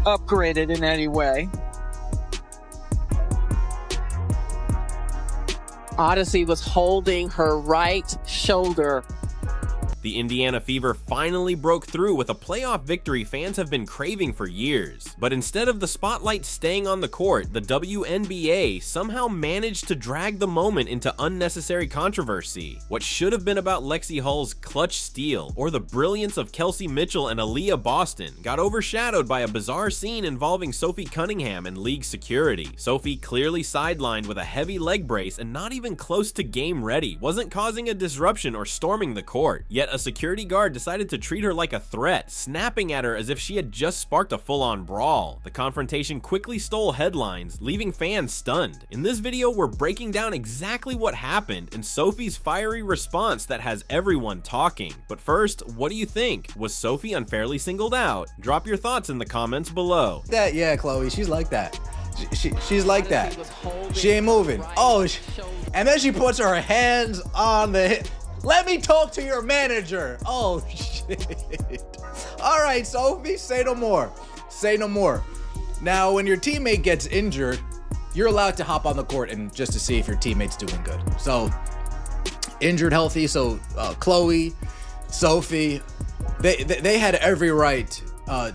upgraded in any way. Odyssey was holding her right shoulder. The Indiana Fever finally broke through with a playoff victory fans have been craving for years. But instead of the spotlight staying on the court, the WNBA somehow managed to drag the moment into unnecessary controversy. What should have been about Lexi Hull's clutch steal or the brilliance of Kelsey Mitchell and Aaliyah Boston got overshadowed by a bizarre scene involving Sophie Cunningham and league security. Sophie, clearly sidelined with a heavy leg brace and not even close to game ready, wasn't causing a disruption or storming the court. Yet a security guard decided to treat her like a threat, snapping at her as if she had just sparked a full-on brawl. The confrontation quickly stole headlines, leaving fans stunned. In this video, we're breaking down exactly what happened and Sophie's fiery response that has everyone talking. But first, what do you think? Was Sophie unfairly singled out? Drop your thoughts in the comments below. Yeah, Chloe, she's like that. She's like that. She ain't moving. Oh, and then she puts her hands on the hip. Let me talk to your manager. Oh, shit. All right, Sophie, say no more. Say no more. Now, when your teammate gets injured, you're allowed to hop on the court and just to see if your teammate's doing good. So, injured, healthy. So, Chloe, Sophie, they had every right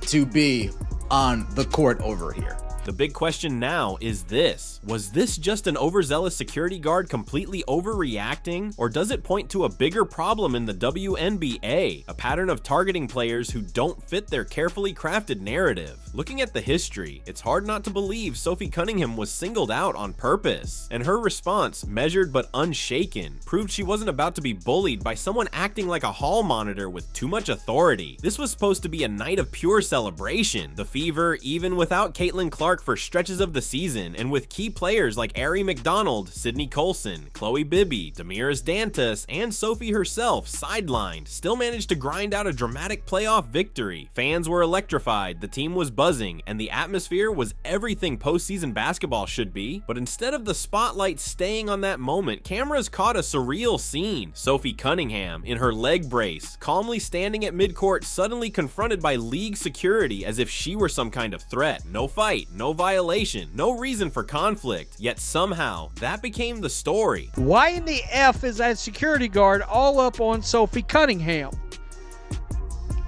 to be on the court over here. The big question now is this: was this just an overzealous security guard completely overreacting, or does it point to a bigger problem in the WNBA, a pattern of targeting players who don't fit their carefully crafted narrative? Looking at the history, it's hard not to believe Sophie Cunningham was singled out on purpose, and her response, measured but unshaken, proved she wasn't about to be bullied by someone acting like a hall monitor with too much authority. This was supposed to be a night of pure celebration. The Fever, even without Caitlin Clark for stretches of the season, and with key players like Ari McDonald, Sydney Colson, Chloe Bibby, Damiris Dantas, and Sophie herself sidelined, still managed to grind out a dramatic playoff victory. Fans were electrified, the team was buzzing, and the atmosphere was everything postseason basketball should be. But instead of the spotlight staying on that moment, cameras caught a surreal scene. Sophie Cunningham, in her leg brace, calmly standing at midcourt, suddenly confronted by league security as if she were some kind of threat. No fight, no violation, no reason for conflict, yet somehow that became the story. Why in the F is that security guard all up on Sophie Cunningham?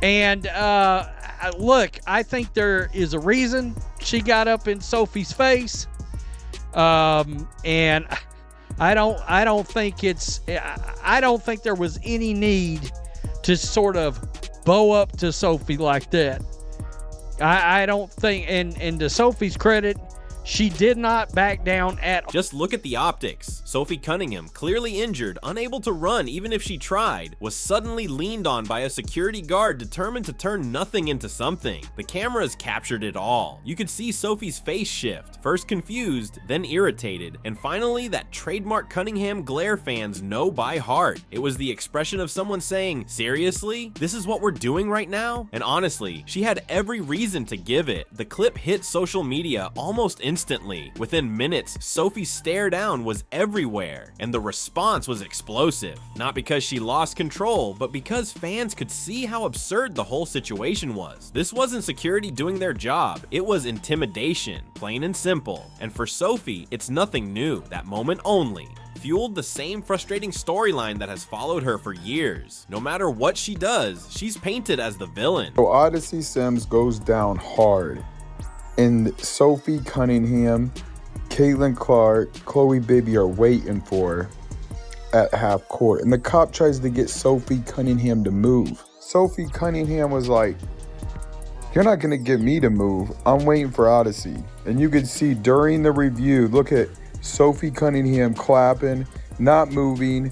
And look, I think there is a reason she got up in Sophie's face, and I don't think there was any need to sort of bow up to Sophie like that. I don't think, and to Sophie's credit, she did not back down at all. Just look at the optics. Sophie Cunningham, clearly injured, unable to run even if she tried, was suddenly leaned on by a security guard determined to turn nothing into something. The cameras captured it all. You could see Sophie's face shift, first confused, then irritated, and finally that trademark Cunningham glare fans know by heart. It was the expression of someone saying, "Seriously? This is what we're doing right now?" And honestly, she had every reason to give it. The clip hit social media almost instantly. Within minutes, Sophie's stare down was everywhere, and the response was explosive. Not because she lost control, but because fans could see how absurd the whole situation was. This wasn't security doing their job, it was intimidation, plain and simple. And for Sophie, it's nothing new, that moment only fueled the same frustrating storyline that has followed her for years. No matter what she does, she's painted as the villain. So Odyssey Sims goes down hard. And Sophie Cunningham, Caitlin Clark, Chloe Bibby are waiting for her at half court. And the cop tries to get Sophie Cunningham to move. Sophie Cunningham was like, "You're not going to get me to move. I'm waiting for Odyssey." And you could see during the review, look at Sophie Cunningham clapping, not moving,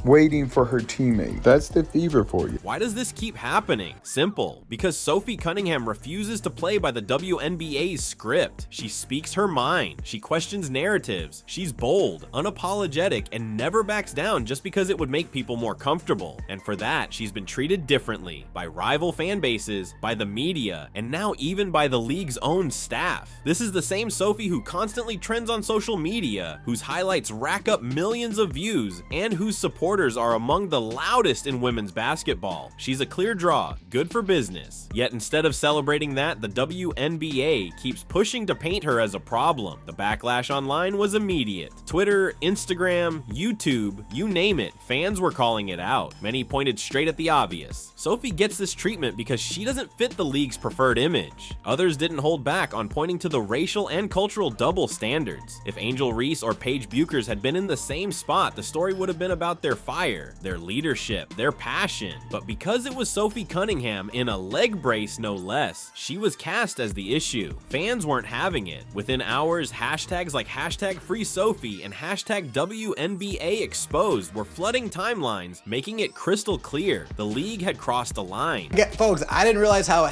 waiting for her teammate. That's the Fever for you. Why does this keep happening? Simple. Because Sophie Cunningham refuses to play by the WNBA's script. She speaks her mind. She questions narratives. She's bold, unapologetic, and never backs down just because it would make people more comfortable. And for that, she's been treated differently by rival fan bases, by the media, and now even by the league's own staff. This is the same Sophie who constantly trends on social media, whose highlights rack up millions of views, and whose support supporters are among the loudest in women's basketball. She's a clear draw, good for business. Yet instead of celebrating that, the WNBA keeps pushing to paint her as a problem. The backlash online was immediate. Twitter, Instagram, YouTube, you name it, fans were calling it out. Many pointed straight at the obvious. Sophie gets this treatment because she doesn't fit the league's preferred image. Others didn't hold back on pointing to the racial and cultural double standards. If Angel Reese or Paige Buchers had been in the same spot, the story would have been about their fire, their leadership, their passion. But because it was Sophie Cunningham in a leg brace no less, she was cast as the issue. Fans weren't having it. Within hours, hashtags like #FreeSophie and #WNBAExposed were flooding timelines, making it crystal clear the league had crossed a line. Folks, I didn't realize how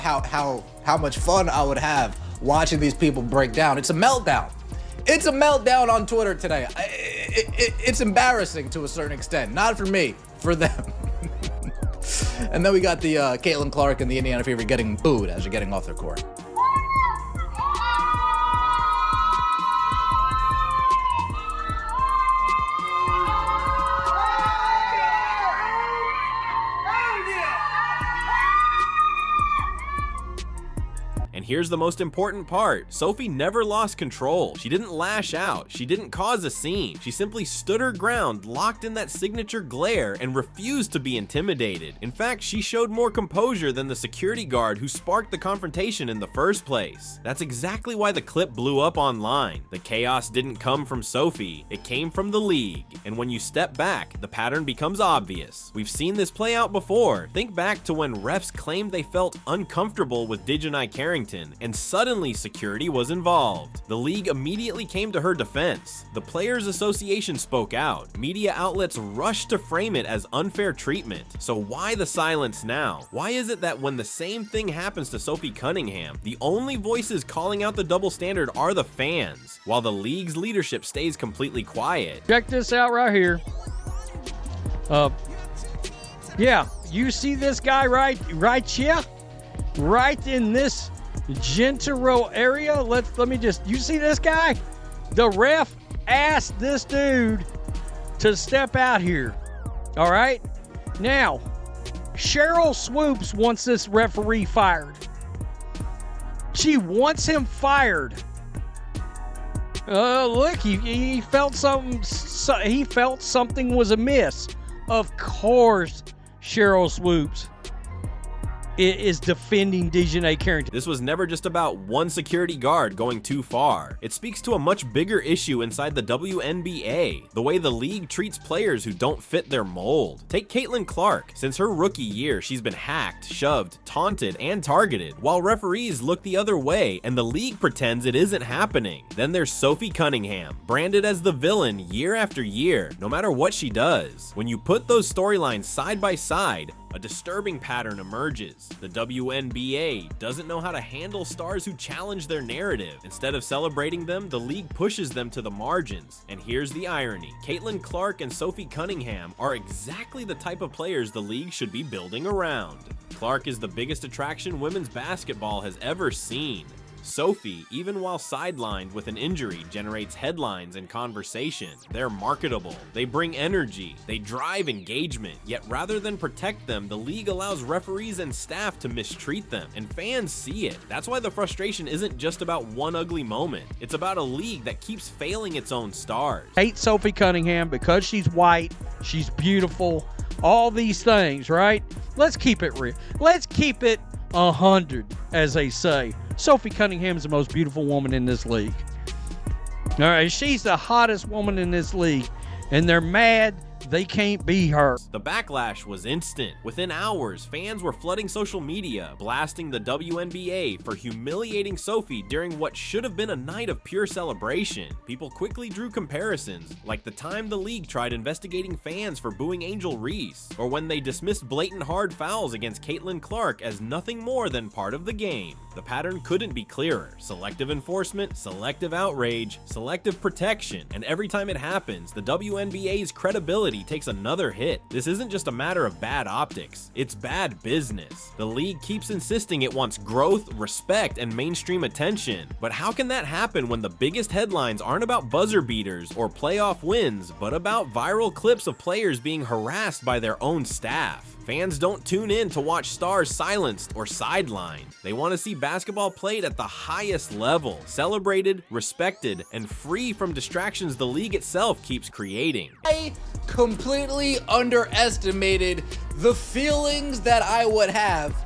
much fun I would have watching these people break down. It's a meltdown. It's a meltdown on Twitter today. It's embarrassing to a certain extent. Not for me, for them. And then we got the Caitlin Clark and the Indiana Fever getting booed as they're getting off their court. And here's the most important part. Sophie never lost control. She didn't lash out. She didn't cause a scene. She simply stood her ground, locked in that signature glare, and refused to be intimidated. In fact, she showed more composure than the security guard who sparked the confrontation in the first place. That's exactly why the clip blew up online. The chaos didn't come from Sophie. It came from the league. And when you step back, the pattern becomes obvious. We've seen this play out before. Think back to when refs claimed they felt uncomfortable with Dejanai Carrington, and suddenly security was involved. The league immediately came to her defense. The Players Association spoke out. Media outlets rushed to frame it as unfair treatment. So why the silence now? Why is it that when the same thing happens to Sophie Cunningham, the only voices calling out the double standard are the fans, while the league's leadership stays completely quiet? Check this out right here. Yeah, you see this guy right here? Right in this Gentile area. Let me just, you see this guy? The ref asked this dude to step out here. All right. Now, Cheryl Swoops wants this referee fired. She wants him fired. Look, he felt something. He felt something was amiss. Of course, Cheryl Swoops is defending Dejanai Carrington. This was never just about one security guard going too far. It speaks to a much bigger issue inside the WNBA, the way the league treats players who don't fit their mold. Take Caitlin Clark. Since her rookie year, she's been hacked, shoved, taunted, and targeted, while referees look the other way and the league pretends it isn't happening. Then there's Sophie Cunningham, branded as the villain year after year, no matter what she does. When you put those storylines side by side, a disturbing pattern emerges. The WNBA doesn't know how to handle stars who challenge their narrative. Instead of celebrating them, the league pushes them to the margins. And here's the irony. Caitlin Clark and Sophie Cunningham are exactly the type of players the league should be building around. Clark is the biggest attraction women's basketball has ever seen. Sophie, even while sidelined with an injury, generates headlines and conversation. They're marketable, they bring energy, they drive engagement, yet rather than protect them, the league allows referees and staff to mistreat them, and fans see it. That's why the frustration isn't just about one ugly moment. It's about a league that keeps failing its own stars. Hate Sophie Cunningham because she's white, she's beautiful, all these things, right? Let's keep it real. Let's keep it 100, as they say. Sophie Cunningham is the most beautiful woman in this league. All right, she's the hottest woman in this league, and they're mad they can't be her. The backlash was instant. Within hours, fans were flooding social media, blasting the WNBA for humiliating Sophie during what should have been a night of pure celebration. People quickly drew comparisons, like the time the league tried investigating fans for booing Angel Reese, or when they dismissed blatant hard fouls against Caitlin Clark as nothing more than part of the game. The pattern couldn't be clearer. Selective enforcement, selective outrage, selective protection, and every time it happens, the WNBA's credibility credibility takes another hit. This isn't just a matter of bad optics, it's bad business. The league keeps insisting it wants growth, respect, and mainstream attention. But how can that happen when the biggest headlines aren't about buzzer beaters or playoff wins, but about viral clips of players being harassed by their own staff? Fans don't tune in to watch stars silenced or sidelined. They want to see basketball played at the highest level, celebrated, respected, and free from distractions the league itself keeps creating. I completely underestimated the feelings that I would have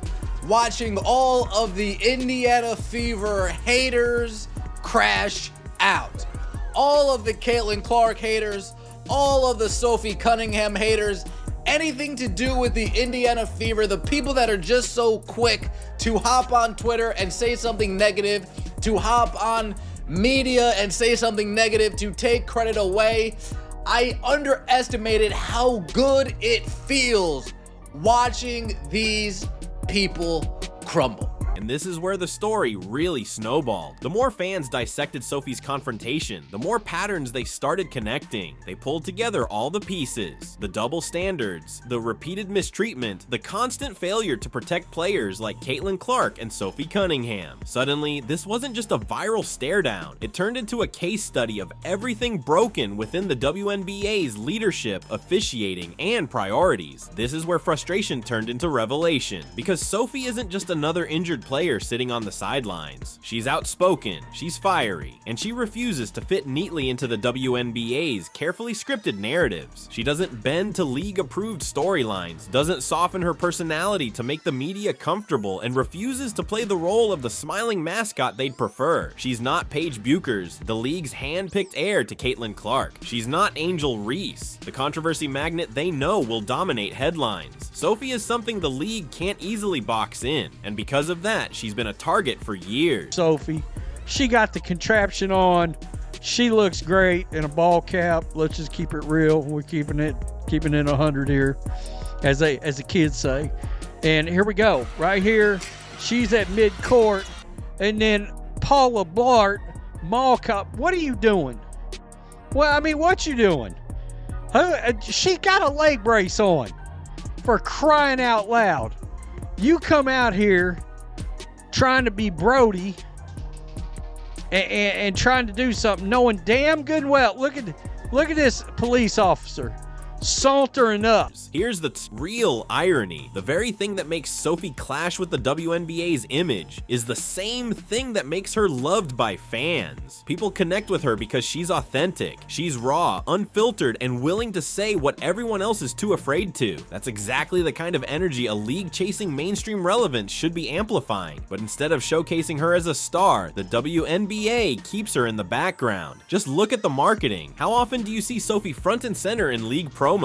watching all of the Indiana Fever haters crash out. All of the Caitlin Clark haters, all of the Sophie Cunningham haters, anything to do with the Indiana Fever, the people that are just so quick to hop on Twitter and say something negative, to hop on media and say something negative, to take credit away. I underestimated how good it feels watching these people crumble. And this is where the story really snowballed. The more fans dissected Sophie's confrontation, the more patterns they started connecting. They pulled together all the pieces: the double standards, the repeated mistreatment, the constant failure to protect players like Caitlin Clark and Sophie Cunningham. Suddenly, this wasn't just a viral stare down. It turned into a case study of everything broken within the WNBA's leadership, officiating, and priorities. This is where frustration turned into revelation, because Sophie isn't just another injured player sitting on the sidelines. She's outspoken, she's fiery, and she refuses to fit neatly into the WNBA's carefully scripted narratives. She doesn't bend to league-approved storylines, doesn't soften her personality to make the media comfortable, and refuses to play the role of the smiling mascot they'd prefer. She's not Paige Buchers, the league's hand-picked heir to Caitlin Clark. She's not Angel Reese, the controversy magnet they know will dominate headlines. Sophie is something the league can't easily box in, and because of that, she's been a target for years. Sophie, she got the contraption on. She looks great in a ball cap. Let's just keep it real. We're keeping it 100 here, as the kids say. And here we go. Right here, she's at mid-court, and then Paula Blart, mall cop. What are you doing? Well, I mean, what you doing? She got a leg brace on, for crying out loud. You come out here trying to be Brody and trying to do something, knowing damn good and well. Look at this police officer sauntering up. Here's the real irony. The very thing that makes Sophie clash with the WNBA's image is the same thing that makes her loved by fans. People connect with her because she's authentic, she's raw, unfiltered, and willing to say what everyone else is too afraid to. That's exactly the kind of energy a league chasing mainstream relevance should be amplifying. But instead of showcasing her as a star, the WNBA keeps her in the background. Just look at the marketing. How often do you see Sophie front and center in league promos?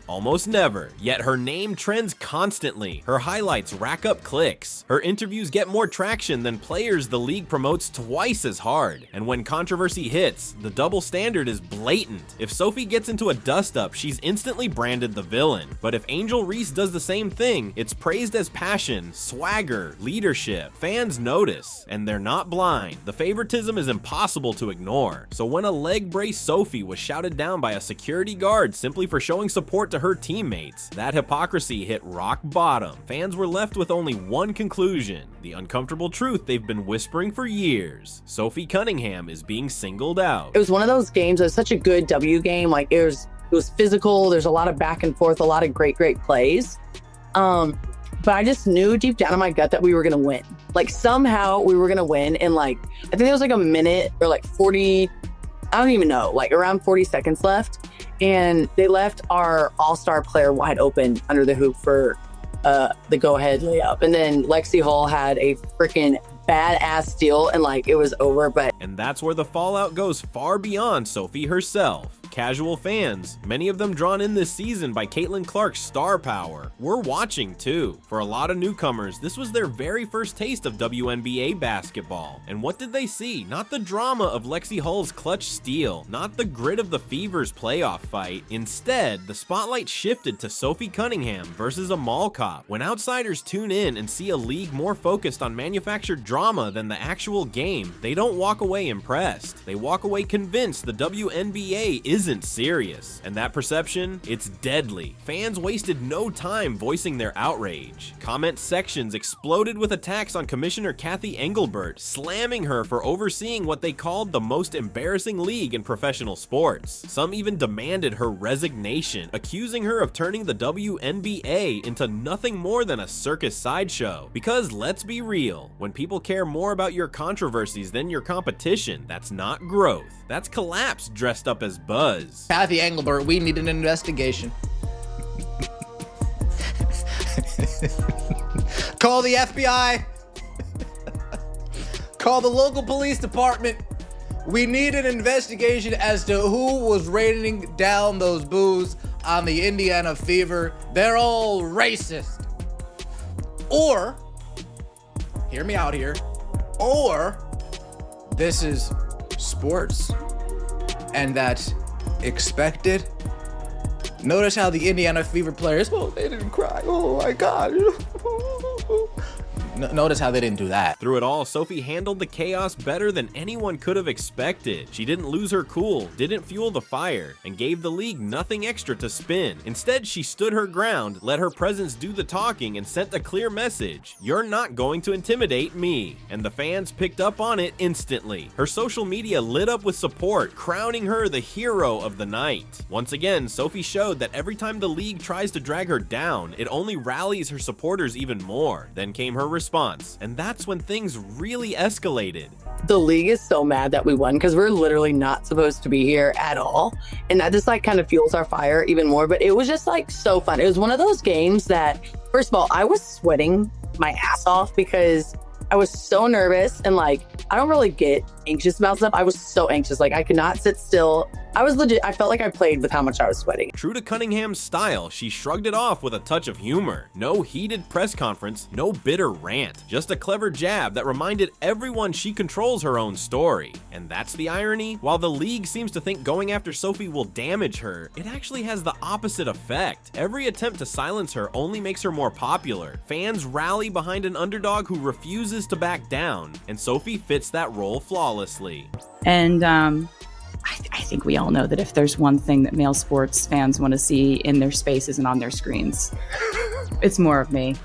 Almost never. Yet her name trends constantly. Her highlights rack up clicks. Her interviews get more traction than players the league promotes twice as hard. And when controversy hits, the double standard is blatant. If Sophie gets into a dust-up, she's instantly branded the villain. But if Angel Reese does the same thing, it's praised as passion, swagger, leadership. Fans notice, and they're not blind. The favoritism is impossible to ignore. So when a leg brace Sophie was shouted down by a security guard simply for showing support to her teammates, that hypocrisy hit rock bottom. Fans were left with only one conclusion: the uncomfortable truth they've been whispering for years. Sophie Cunningham is being singled out. It was one of those games. It was such a good W game. Like it was physical. There's a lot of back and forth, a lot of great plays. But I just knew deep down in my gut that we were gonna win. Like somehow we were gonna win. And like I think there was like a minute or like 40. I don't even know. Like around 40 seconds left. And they left our all-star player wide open under the hoop for the go-ahead layup. And then Lexi Hull had a freaking badass steal, and like it was over. And that's where the fallout goes far beyond Sophie herself. Casual fans, many of them drawn in this season by Caitlin Clark's star power, were watching too. For a lot of newcomers, this was their very first taste of WNBA basketball. And what did they see? Not the drama of Lexi Hull's clutch steal, not the grit of the Fever's playoff fight. Instead, the spotlight shifted to Sophie Cunningham versus a mall cop. When outsiders tune in and see a league more focused on manufactured drama than the actual game, they don't walk away impressed. They walk away convinced the WNBA isn't isn't serious. And that perception, it's deadly. Fans wasted no time voicing their outrage. Comment sections exploded with attacks on Commissioner Kathy Engelbert, slamming her for overseeing what they called the most embarrassing league in professional sports. Some even demanded her resignation, accusing her of turning the WNBA into nothing more than a circus sideshow. Because let's be real, when people care more about your controversies than your competition, that's not growth. That's collapse dressed up as buzz. Kathy Engelbert, we need an investigation. Call the FBI. Call the local police department. We need an investigation as to who was raining down those boos on the Indiana Fever. They're all racist. Or, hear me out here, or this is sports and that's expected. Notice how the Indiana Fever players, oh, they didn't cry. Oh my God. Notice how they didn't do that. Through it all, Sophie handled the chaos better than anyone could have expected. She didn't lose her cool, didn't fuel the fire, and gave the league nothing extra to spin. Instead, she stood her ground, let her presence do the talking, and sent a clear message: you're not going to intimidate me. And the fans picked up on it instantly. Her social media lit up with support, crowning her the hero of the night. Once again, Sophie showed that every time the league tries to drag her down, it only rallies her supporters even more. Then came her response, and that's when things really escalated. The league is so mad that we won because we're literally not supposed to be here at all. And that just like kind of fuels our fire even more. But it was just like so fun. It was one of those games that, first of all, I was sweating my ass off because I was so nervous, and like, I don't really get anxious about stuff. I was so anxious. Like, I could not sit still. I was legit, I felt like I played with how much I was sweating. True to Cunningham's style, she shrugged it off with a touch of humor. No heated press conference, no bitter rant, just a clever jab that reminded everyone she controls her own story. And that's the irony. While the league seems to think going after Sophie will damage her, it actually has the opposite effect. Every attempt to silence her only makes her more popular. Fans rally behind an underdog who refuses to back down, and Sophie fits that role flawlessly. And I think we all know that if there's one thing that male sports fans want to see in their spaces and on their screens, it's more of me.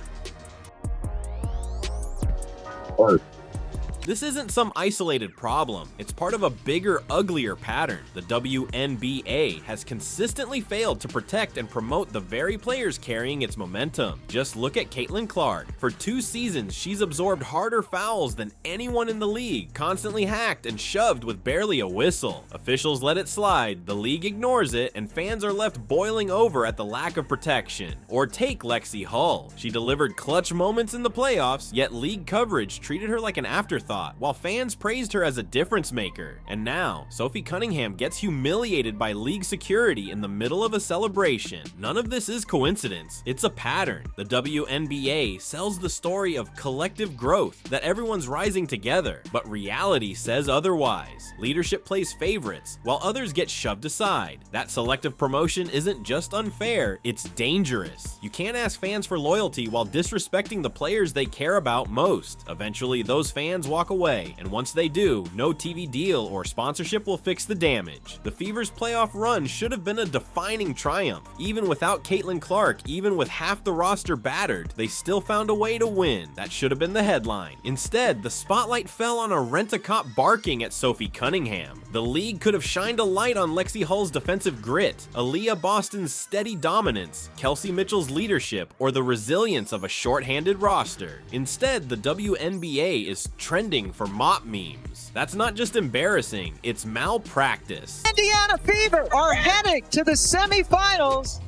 This isn't some isolated problem. It's part of a bigger, uglier pattern. The WNBA has consistently failed to protect and promote the very players carrying its momentum. Just look at Caitlin Clark. For 2 seasons, she's absorbed harder fouls than anyone in the league, constantly hacked and shoved with barely a whistle. Officials let it slide, the league ignores it, and fans are left boiling over at the lack of protection. Or take Lexi Hull. She delivered clutch moments in the playoffs, yet league coverage treated her like an afterthought, while fans praised her as a difference maker. And now, Sophie Cunningham gets humiliated by league security in the middle of a celebration. None of this is coincidence, it's a pattern. The WNBA sells the story of collective growth, that everyone's rising together, but reality says otherwise. Leadership plays favorites, while others get shoved aside. That selective promotion isn't just unfair, it's dangerous. You can't ask fans for loyalty while disrespecting the players they care about most. Eventually, those fans walk away, and once they do, no TV deal or sponsorship will fix the damage. The Fever's playoff run should have been a defining triumph. Even without Caitlin Clark, even with half the roster battered, they still found a way to win. That should have been the headline. Instead, the spotlight fell on a rent-a-cop barking at Sophie Cunningham. The league could have shined a light on Lexi Hull's defensive grit, Aaliyah Boston's steady dominance, Kelsey Mitchell's leadership, or the resilience of a short-handed roster. Instead, the WNBA is trending for mop memes. That's not just embarrassing, it's malpractice. Indiana Fever are heading to the semifinals.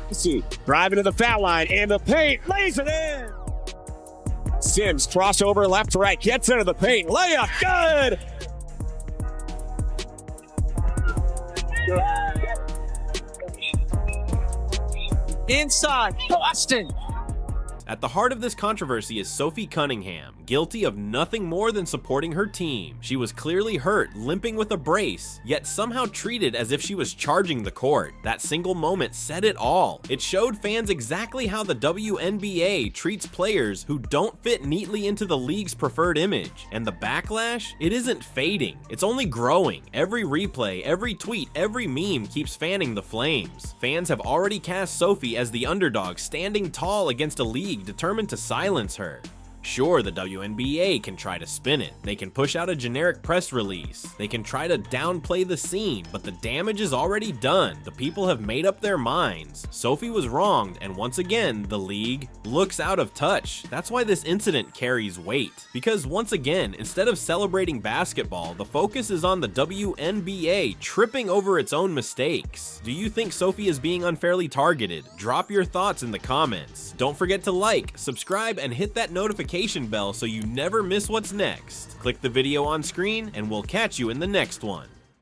Let's see, driving to the foul line in the paint, lays it in. Sims crossover left to right, gets into the paint, layup, good. Inside, Boston. At the heart of this controversy is Sophie Cunningham, guilty of nothing more than supporting her team. She was clearly hurt, limping with a brace, yet somehow treated as if she was charging the court. That single moment said it all. It showed fans exactly how the WNBA treats players who don't fit neatly into the league's preferred image. And the backlash? It isn't fading. It's only growing. Every replay, every tweet, every meme keeps fanning the flames. Fans have already cast Sophie as the underdog, standing tall against a league determined to silence her. Sure, the WNBA can try to spin it. They can push out a generic press release. They can try to downplay the scene, but the damage is already done. The people have made up their minds. Sophie was wronged, and once again, the league looks out of touch. That's why this incident carries weight. Because once again, instead of celebrating basketball, the focus is on the WNBA tripping over its own mistakes. Do you think Sophie is being unfairly targeted? Drop your thoughts in the comments. Don't forget to like, subscribe, and hit that notification bell so you never miss what's next. Click the video on screen and we'll catch you in the next one.